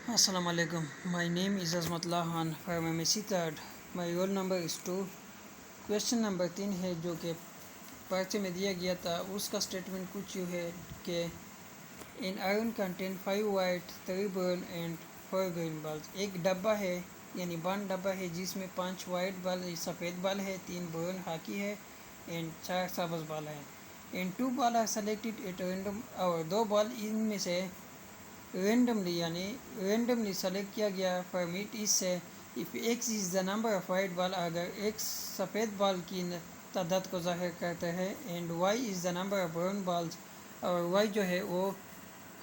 Assalamu alaikum. My name is Azmatullah Khan from MSc third. My roll number is 2. Question number 3 है जो कि पर्चे में दिया गया था। उसका स्टेटमेंट कुछ यूँ है कि इन iron contain 5 white 3 brown and 4 green bulb. एक डब्बा है यानी बंद डब्बा है जिसमें 5 वाइट बल्ब सफ़ेद बल्ब है, 3 ब्राउन हॉकी है एंड 4 सब्ज़ बल्ब है। And 2 bulb are selected at random और 2 बल्ब इनमें से रेंडमली सेलेक्ट किया गया फ्रॉम इट इससे if x is the number of white ball, अगर एक्स सफ़ेद बॉल की तादाद को जाहिर करता है, and y is the number of brown balls, और वाई जो है वो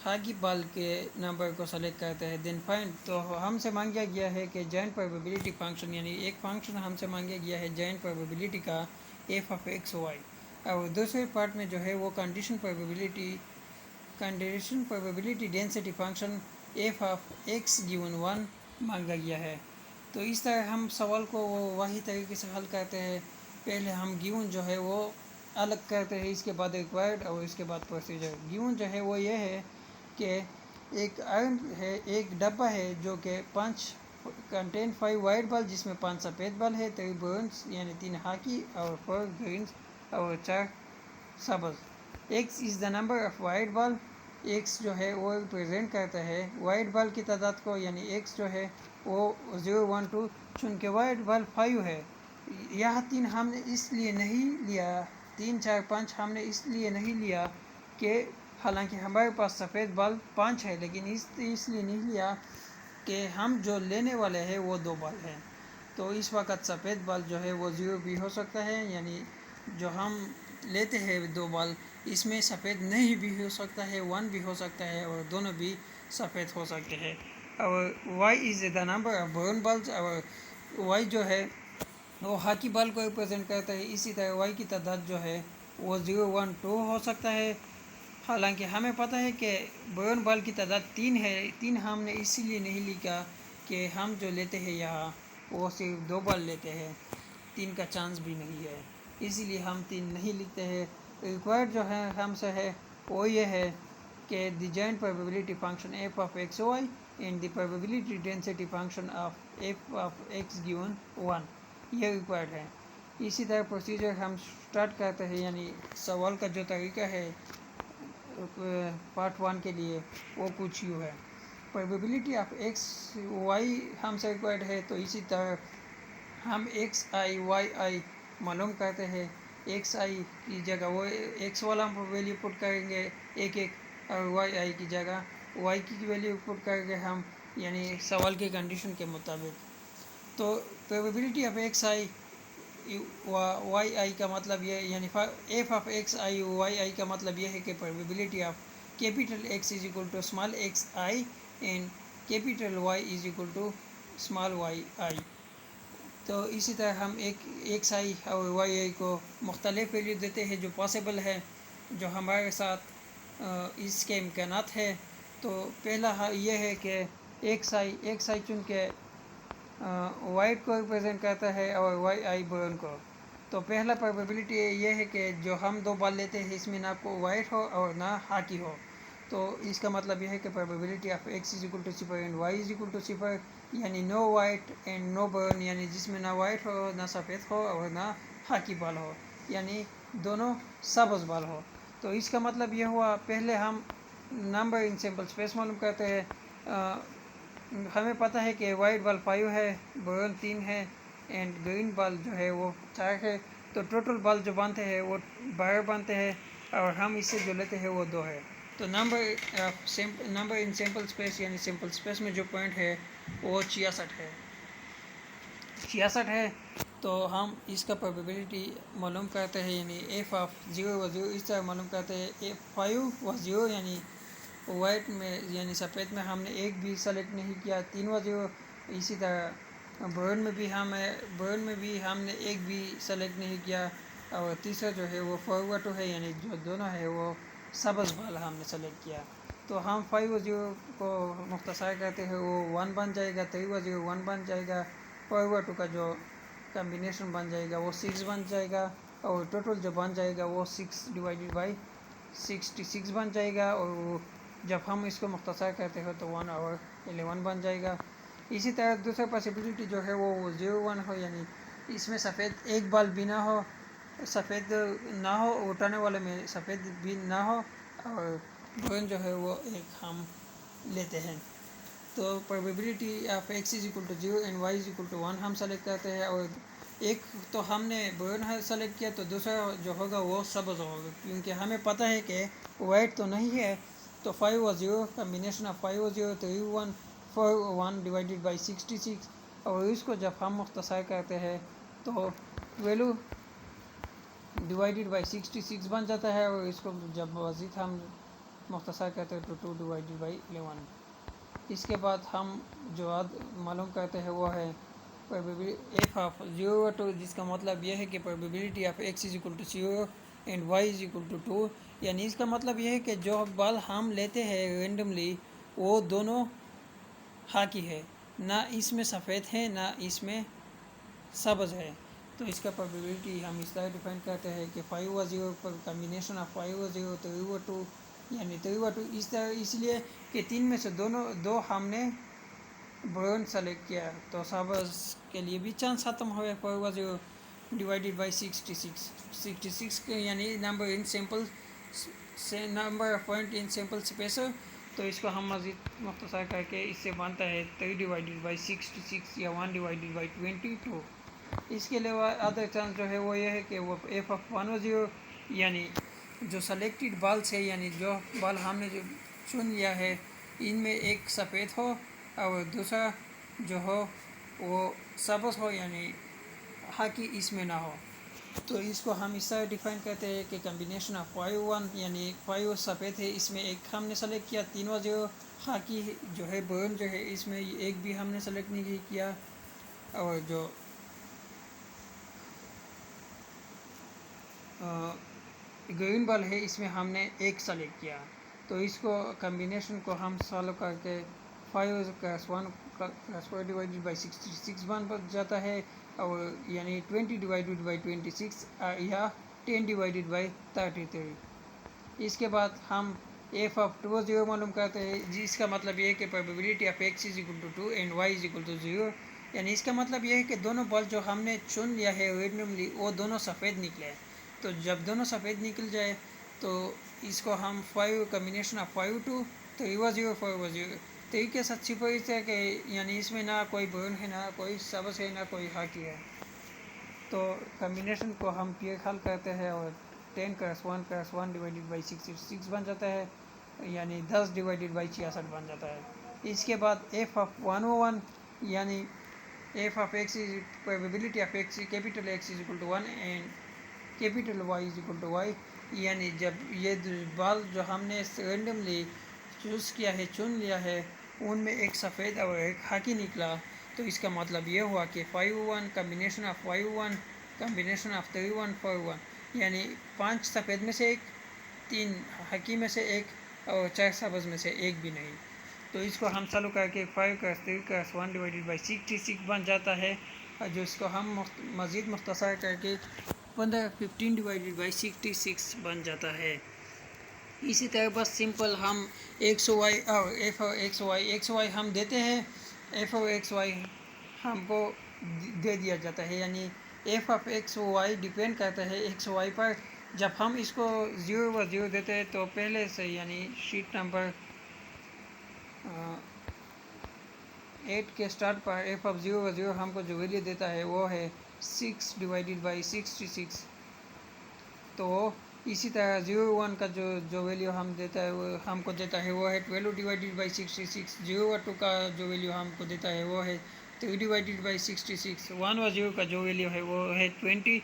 हॉकी बॉल के नंबर को सेलेक्ट करता है, देन फाइंड। तो हमसे मांगा गया है कि जॉइंट प्रोबेबिलिटी फंक्शन, यानी एक फंक्शन हमसे मांगा गया है जॉइंट प्रोबेबिलिटी का एफ ऑफ एक्स वाई, और दूसरे पार्ट में जो है वो condition probability density function f of x given 1 मांगा गया है। तो इस तरह हम सवाल को वो वही तरीके से हल करते हैं। पहले हम गिवन जो है वो अलग करते हैं, इसके बाद रिक्वायर्ड और इसके बाद प्रोसीजर। गिवन जो है वो ये है कि एक आयरन है, एक डब्बा है जो कि 5 कंटेन 5 वाइट बल्ब जिसमें 5 सफ़ेद बल्ब है, 3 ब्राउन्स यानी 3 हॉकी और 4 ग्रीन्स और 4 सब्ज़। X is the number of white bulb. X जो है वो रिप्रेजेंट करता है वाइट बल्ब की तादाद को, यानी एक्स जो है वो 0 1 2, चूँकि वाइट बल्ब 5 है। यह 3 हमने इसलिए नहीं लिया, 3 4 5 हमने इसलिए नहीं लिया कि हालांकि हमारे पास सफ़ेद बल्ब 5 है, लेकिन इसलिए नहीं लिया कि हम जो लेने वाले हैं वो 2 बल्ब हैं। तो इस वक्त सफ़ेद बल्ब जो है वो 0 भी हो सकता है, यानी जो हम लेते हैं 2 बल्ब, इसमें सफ़ेद नहीं भी हो सकता है, 1 भी हो सकता है, और दोनों भी सफ़ेद हो सकते हैं। और y is the number of brown bulb, और y जो है वो हॉकी बल्ब को रिप्रेजेंट करता है। इसी तरह y की तादाद जो है वो 0 1 2 हो सकता है। हालांकि हमें पता है कि ब्राउन बल्ब की तादाद 3 है। 3 हमने इसीलिए नहीं लिखा कि हम जो लेते हैं यहाँ वो सिर्फ 2 बल्ब लेते हैं, 3 का चांस भी नहीं है, इसीलिए हम 3 नहीं लिखते हैं। रिक्वायर्ड जो है हमसे है वो ये है कि the joint probability function f of x y and the probability density function of f of x given 1, ये रिक्वायर्ड है। इसी तरह प्रोसीजर हम स्टार्ट करते हैं, यानी सवाल का जो तरीका है पार्ट 1 के लिए वो कुछ यूँ है। प्रोबेबिलिटी ऑफ एक्स वाई हमसे रिक्वायर्ड है, तो इसी तरह हम एक्स आई वाई आई मालूम करते हैं। एक्स आई की जगह वो एक्स वाला हम वैल्यू पुट करेंगे एक एक, और वाई आई की जगह वाई की वैल्यू पुट करेंगे हम, यानी सवाल की कंडीशन के मुताबिक। तो probability of X I Y I का मतलब ये, यानी F of X I Y I का मतलब ये है कि probability of capital x is equal to small X I and capital Y is equal to small Y I. तो इसी तरह हम एक्स आई और वाई आई को मुख्तलिफ वैल्यू देते हैं जो पॉसिबल है, जो हमारे साथ इसके इम्कानात है। तो पहला ये है कि एक्स आई चुन के वाइट को रिप्रेजेंट करता है और वाई आई ब्राउन को। तो पहला प्रोबेबिलिटी ये है कि जो हम 2 बॉल लेते हैं इसमें ना को वाइट हो और ना हॉकी हो। तो इसका मतलब यह है कि probability of x is equal to सिफर and Y is equal to सिफर, यानी no white and no brown, यानी जिसमें ना वाइट हो ना सफ़ेद हो और ना हॉकी बॉल हो, यानी दोनों सब्ज़ बॉल हो। तो इसका मतलब यह हुआ, पहले हम नंबर इन सिंपल स्पेस मालूम करते हैं। हमें पता है कि वाइट बॉल 5 है, ब्राउन 3 है एंड ग्रीन बॉल जो है वो 4 है। तो टोटल बॉल जो बनते हैं वो 12 बनते हैं, और हम इससे जो लेते हैं वो 2 है। तो नंबर इन सिंपल स्पेस, यानी सिंपल स्पेस में जो पॉइंट है वो 66 है। 66 है। तो हम इसका प्रोबेबिलिटी मालूम करते हैं, यानी एफ ऑफ 0 व 0 इस तरह मालूम करते हैं। एफ 5 व 0, यानी वाइट में यानी सफ़ेद में हमने एक भी सेलेक्ट नहीं किया, 3 व 0। इसी तरह ब्राउन में भी हमने एक भी सेलेक्ट नहीं किया, और तीसरा जो है वो 4 व 2 है, यानी जो दोनों है वो सब्ज़ वाला हमने सेलेक्ट किया। तो हम 5 व 0 को मुख्तसर करते हैं, वो 1 बन जाएगा, 3 व 0 1 बन जाएगा, 4 व 2 का जो कम्बिनेशन बन जाएगा वो 6 बन जाएगा, और टोटल जो बन जाएगा वो 6 डिवाइडेड बाई 66 बन जाएगा, और वो जब हम इसको मुख्तसर करते हो तो 1 और 11 बन जाएगा। इसी तरह दूसरा पॉसिबिलिटी जो है वो 0-1 हो, यानी इसमें सफ़ेद एक बाल भी ना हो, सफ़ेद ना हो, उठाने वाले में सफ़ेद भी ना हो, और ब्राउन जो है वो एक हम लेते हैं। तो probability of x is equal to 0 and y is equal to 1 हम सेलेक्ट करते हैं, और एक तो हमने ब्राउन सेलेक्ट किया, तो दूसरा जो होगा वो सब्ज़ होगा, क्योंकि हमें पता है कि वाइट तो नहीं है। तो 5 और 0 कम्बिनेशन ऑफ 5 और 0 3 1 4 1 डिवाइडेड बाई 66, और इसको जब हम मुख्तसर करते हैं तो 12 डिवाइडेड बाई 66 बन जाता है, और इसको जब मज़ीद हम मुख्तसर करते हैं तो 2 डिवाइडेड बाई 11। इसके बाद हम जो मालूम करते हैं वो है एफ ऑफ 0-2, जिसका मतलब यह है कि probability of x is equal to 0 and y is equal to 2, यानी इसका मतलब यह है कि जो बाल हम लेते हैं रेंडमली वो दोनों हाकी है, ना इसमें सफ़ेद है ना इसमें सब्ज़ है। तो इसका प्रोबेबिलिटी हम इस तरह डिफाइन करते हैं कि 5 और 0 पर कम्बिनेशन ऑफ 5 और 0 3 और 2, यानी 3 और 2 इस तरह, इसलिए कि 3 में से दो हमने ब्राउन सेलेक्ट किया, तो सब्ज़ के लिए भी चांस खत्म हो गया। 5 और 0 डिवाइडेड बाई 66 के यानी नंबर इन सिंपल से number of point in simple spacer. तो इसको हम मज़ीद मुख्तसर करके इससे बनता है 3 डिवाइडेड बाई 66 या 1 डिवाइडेड बाई 22। इसके अलावा अदर चांस जो है वो ये है कि वो एफ ऑफ 1 और 0, यानी जो सेलेक्टेड बाल्स है, यानी जो बाल हमने जो चुन लिया है, इनमें एक सफ़ेद हो और दूसरा जो हो वो सब्ज़ हो, यानी हाकी इसमें ना हो। तो इसको हम इस तरह डिफाइन करते हैं कि कम्बिनेशन ऑफ 5-1, यानी 5 सफ़ेद है, इसमें एक हमने सेलेक्ट किया, 3 और 0 हाकी जो है ब्राउन जो है इसमें एक भी हमने सेलेक्ट नहीं किया, और जो ग्रीन बॉल है इसमें हमने एक सेलेक्ट किया। तो इसको कम्बिनेशन को हम सॉल्व करके 5+1+4 डिवाइडेड बाई 66 बन जाता है, और यानी 20 डिवाइडेड बाई 26 या 10 डिवाइडेड बाई 33। इसके बाद हम एफ ऑफ 2 और 0 मालूम करते हैं, जिसका मतलब ये है कि probability of x is equal to 2 and y is equal to 0, यानी इसका मतलब ये है कि दोनों बॉल जो हमने चुन लिया है रेंडमली वो दोनों सफ़ेद निकले। तो जब दोनों सफ़ेद निकल जाए तो इसको हम 5 कम्बिनेशन ऑफ 5-2 3 और 0 4 और 0 3 के साथ सिपाहित है कि यानी इसमें ना कोई ब्राउन है ना कोई सब्ज़ है ना कोई हाकी है। तो कम्बिनेशन को हम क्लियर हल करते हैं, और 10+1+1 डिवाइडेड बाई 66 बन जाता है, यानी 10 डिवाइडेड बाई 66 बन जाता है। इसके बाद एफ ऑफ 101, यानी F of x is probability of x capital x is equal to 1 and capital Y is equal to y, यानी जब ये बाल जो हमने रेंडमली चूज़ किया है चुन लिया है उनमें एक सफ़ेद और एक हाकी निकला, तो इसका मतलब ये हुआ कि 5-1 कम्बिनेशन ऑफ 5-1 कम्बिनेशन ऑफ 3-1 4-1, यानी 5 सफ़ेद में से एक, 3 हाकी में से एक, और 4 सब्ज़ में से एक भी नहीं। तो इसको हम चालू करके 5+3+1 डिवाइडेड बाई 66 बन जाता है, और जो इसको हम मज़ीद मुख्तसर करके 15 डिवाइडेड बाई 66 बन जाता है। इसी तरह बस सिंपल हम एक्स वाई और एफ और एक्स वाई हम देते हैं, एफ और एक्स वाई हमको दे दिया जाता है, यानी F of x y depend करता है एक्स वाई पर। जब हम इसको 0 व 0 देते हैं तो पहले से यानी शीट नंबर 8 के स्टार्ट पर एफ ऑफ 0 व 0 हमको जो वैल्यू देता है वो है 6 डिवाइडेड बाई 66। तो इसी तरह 0-1 का जो वैल्यू हम देता है वो हमको देता है वो है 12 डिवाइडेड बाई 66। 0-2 का जो वैल्यू हमको देता है वो है 3 डिवाइडेड बाई 66। 1 व 0 का जो वैल्यू है वो है 20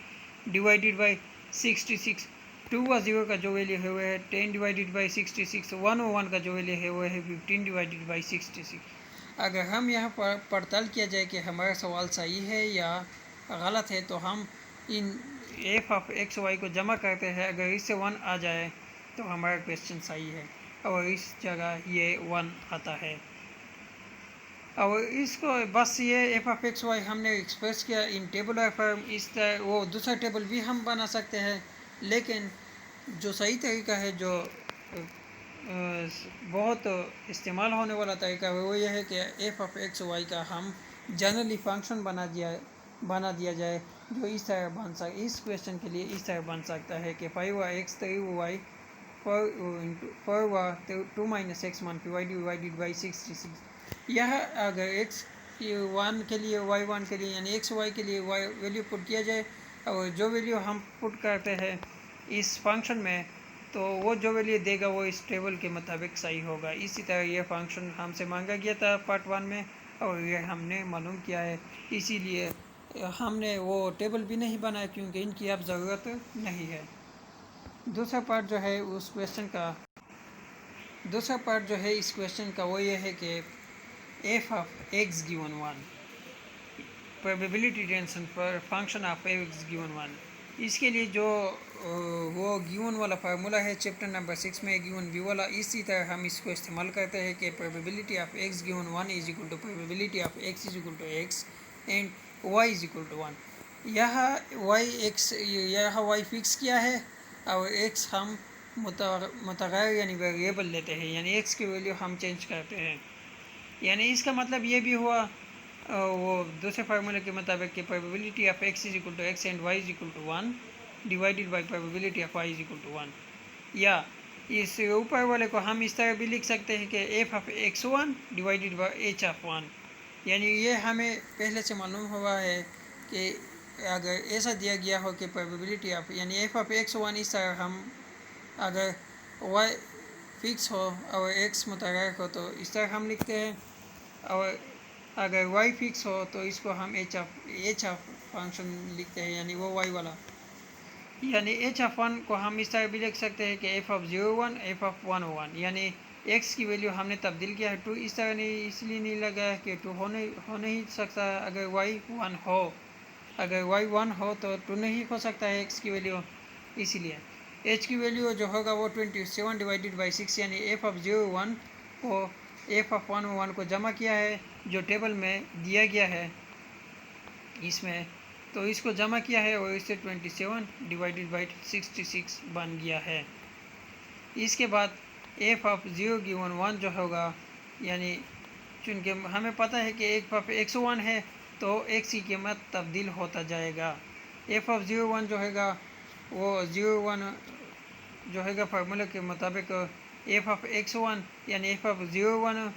डिवाइडेड बाई 66। 2 व 0 का जो वैल्यू है वो है 10 डिवाइडेड बाई 66। 1 व 1 का जो वैल्यू है वो है 15 डिवाइडेड बाई 66। अगर हम यहाँ पर पड़ताल किया जाए कि हमारा सवाल सही है या गलत है, तो हम इन एफ ऑफ एक्स वाई को जमा करते हैं। अगर इससे 1 आ जाए तो हमारा क्वेश्चन सही है, और इस जगह ये 1 आता है। और इसको बस ये एफ ऑफ एक्स वाई हमने एक्सप्रेस किया इन टेबुलर फॉर्म। इस तरह वो दूसरा टेबल भी हम बना सकते हैं, लेकिन जो सही तरीका है जो बहुत इस्तेमाल होने वाला तरीका वो ये है कि एफ ऑफ एक्स वाई का हम जनरली फंक्शन बना दिया जाए, जो इस तरह बन सक इस क्वेश्चन के लिए इस तरह बन सकता है कि 5x 3y 4 2 minus x 1 p y divided by 66। यह अगर एक्स वन के लिए वाई वन के लिए यानी एक्स वाई के लिए वाई वैल्यू पुट किया जाए और जो वैल्यू हम पुट करते हैं इस फंक्शन में, तो वो जो वैल्यू देगा वो इस टेबल के मुताबिक सही होगा। इसी तरह यह फंक्शन हमसे मांगा गया था पार्ट 1 में और ये हमने मालूम किया है, इसीलिए हमने वो टेबल भी नहीं बनाया क्योंकि इनकी अब ज़रूरत नहीं है। दूसरा पार्ट जो है इस क्वेश्चन का वो ये है कि F of x given 1, probability tension for function of x given 1। इसके लिए जो वो गिवन वाला फार्मूला है चैप्टर नंबर 6 में गिवन व्यू वाला, इसी तरह हम इसको इस्तेमाल करते हैं कि probability of x given 1 is equal to probability of x is equal to x and Y is equal to 1। यह वाई फिक्स किया है और एक्स हम मुतग़य्यर यानी वेरिएबल लेते हैं, यानी एक्स की वैल्यू हम चेंज करते हैं। यानी इसका मतलब ये भी हुआ वो दूसरे फार्मूले के मुताबिक कि probability of x is equal to x and Y is equal to 1 divided by probability of y is equal to 1। या इस ऊपर वाले को हम इस तरह भी लिख सकते हैं कि F of x 1 divided by H of 1। यानी ये हमें पहले से मालूम हुआ है कि अगर ऐसा दिया गया हो कि प्रोबेबिलिटी ऑफ यानी एफ ऑफ एक्स 1 इस तरह हम अगर वाई फिक्स हो और एक्स मुतग़य्यर हो तो इस तरह हम लिखते हैं, और अगर वाई फिक्स हो तो इसको हम एच ऑफ फंक्शन लिखते हैं, यानी वो वाई वाला। यानी एच ऑफ 1 को हम इस तरह भी लिख सकते हैं कि एफ ऑफ 0 1 एफ ऑफ 1 1। यानी एक्स की वैल्यू हमने तब्दील किया है 2, इस तरह नहीं इसलिए नहीं लगा है कि 2 हो नहीं सकता अगर वाई 1 हो। अगर वाई 1 हो तो 2 नहीं हो सकता है एक्स की वैल्यू, इसीलिए एच की वैल्यू जो होगा वो 27 डिवाइडेड बाई 6। यानी एफ ऑफ 0 1 को एफ ऑफ 1 1 को जमा किया है जो टेबल में दिया गया है इसमें, तो इसको जमा किया है और इससे 27 डिवाइडेड बाई 66 बन गया है। इसके बाद एफ ऑफ 0 गिवन 1 जो होगा, यानी चूँकि हमें पता है कि एफ ऑफ एक्स 1 है तो एक्स की कीमत तब्दील होता जाएगा। एफ ऑफ 0 1 जो हैगा वो 0 1 जो हैगा फार्मूले के मुताबिक एफ ऑफ एक्स 1 यानी F of 0 1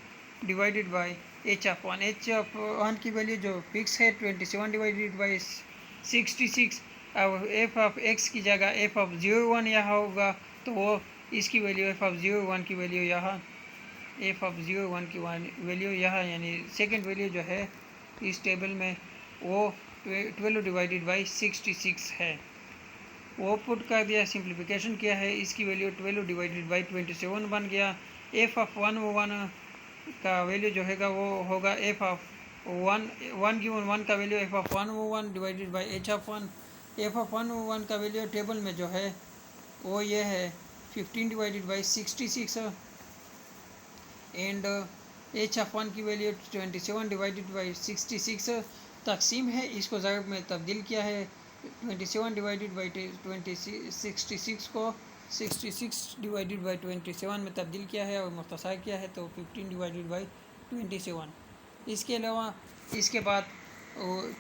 divided by H of 1। H of 1 की वैल्यू जो फिक्स है 27 डिवाइडेड बाई 66, अब एफ ऑफ एक्स की जगह एफ ऑफ 0 1 यहाँ होगा तो वो इसकी वैल्यू एफ ऑफ 0 1 की वैल्यू यहाँ एफ ऑफ 0 1 की वैल्यू यहाँ यानी सेकेंड वैल्यू जो है इस टेबल में वो 12 डिवाइडेड बाई 66 है, वो पुट कर दिया, सिंप्लीफिकेशन किया है, इसकी वैल्यू 12 डिवाइडेड बाई 27 बन गया। एफ ऑफ 1 1 का वैल्यू जो हैगा वो होगा एफ ऑफ 1 गिवन 1 का value F of 1 1 divided by H of 1। F of 1 1 का वैल्यू टेबल में जो है वो ये है 15 divided by 66 and H of 1 की वैल्यू 27 डिवाइडेड बाई 66 तकसीम है, इसको ज़रूर में तब्दील किया है 27 डिवाइडेड बाई 66 को 66 डिवाइडेड बाई 27 में तब्दील किया है और मुख्तसर किया है तो 15 डिवाइडेड बाई 27। इसके अलावा इसके बाद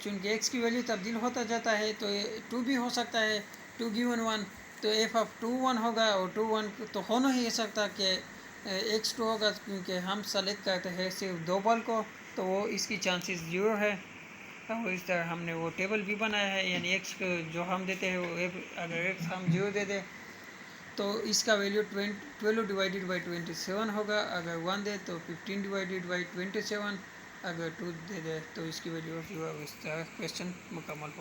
चूँकि एक्स की वैल्यू तब्दील होता जाता है तो 2 भी हो सकता है, 2 गिवन 1 तो एफ ऑफ 2 1 होगा और 2 1 तो हो नहीं सकता कि एक्स 2 होगा क्योंकि हम सेलेक्ट करते हैं सिर्फ 2 बल को, तो वो इसकी चांसेस 0 है। और इस तरह हमने वो टेबल भी बनाया है, यानी एक्स जो हम देते हैं वो अगर एक्स हम 0 दे दें तो इसका वैल्यू 12 डिवाइडेड बाई 27 होगा, अगर 1 दे तो 15 डिवाइडेड बाई 27, अगर 2 दे दे तो इसकी वैल्यू 0। इस तरह क्वेश्चन मुकम्मल हुआ।